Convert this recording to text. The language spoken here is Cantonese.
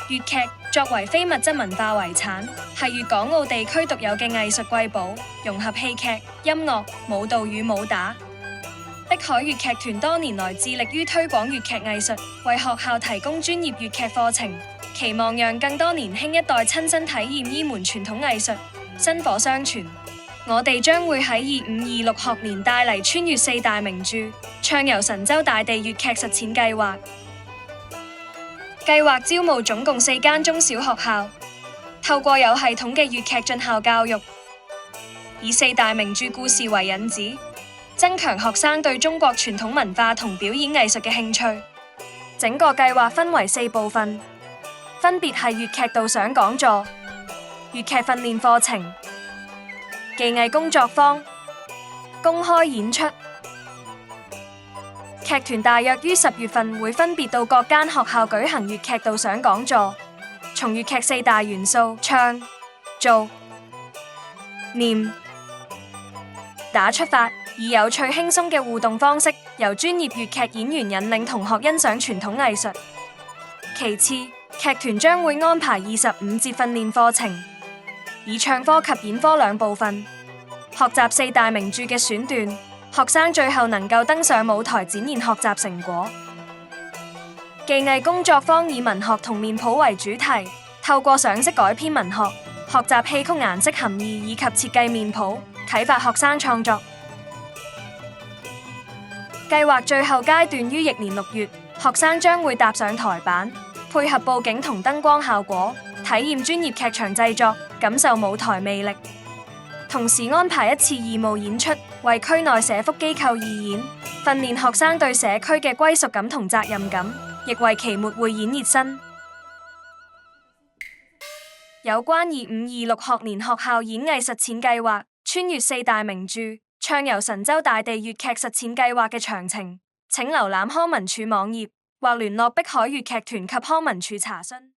粵劇作為非物質文化遺產，係粵港澳地區獨有嘅藝術瑰寶，融合戲劇、音樂、舞蹈與武打。碧海粵劇團多年來致力於推廣粵劇藝術，為學校提供專業粵劇課程，期望讓更多年輕一代親身體驗依門傳統藝術，薪火相傳。我哋將會喺2526學年帶嚟穿越四大名著，暢遊神州大地粵劇實踐計劃。計劃招募總共4間中小學校，透過有系統嘅粵劇進校教育，以四大名著故事為引子，增強學生對中國傳統文化同表演藝術嘅興趣。整個計劃分為4部分，分別係粵劇導賞講座、粵劇訓練課程、技藝工作坊、公開演出。劇團大約於10月份會分別到各間學校舉行粵劇導賞講座，從粵劇4大元素唱、做、念、打出發，以有趣輕鬆嘅互動方式，由專業粵劇演員引領同學欣賞傳統藝術。其次，劇團將會安排25節訓練課程，以唱科及演科兩部分，學習4大名著嘅選段。學生最後能夠登上舞台展現學習成果。技藝工作坊以文學同面譜為主題，透過賞識改編文學，學習戲曲顏色含義以及設計面譜，啟發學生創作。計劃最後階段於翌年6月，學生將會踏上台板，配合佈景同燈光效果，體驗專業劇場製作，感受舞台魅力。同時安排一次義務演出，為區內社福機構義演，訓練學生對社區嘅歸屬感同責任感，亦為期末匯演熱身。有關2526學年學校演藝實踐計劃，穿越4大名著，暢遊神州大地粵劇實踐計劃嘅詳情，請瀏覽康文署網頁或聯絡碧海粵劇團及康文署查詢。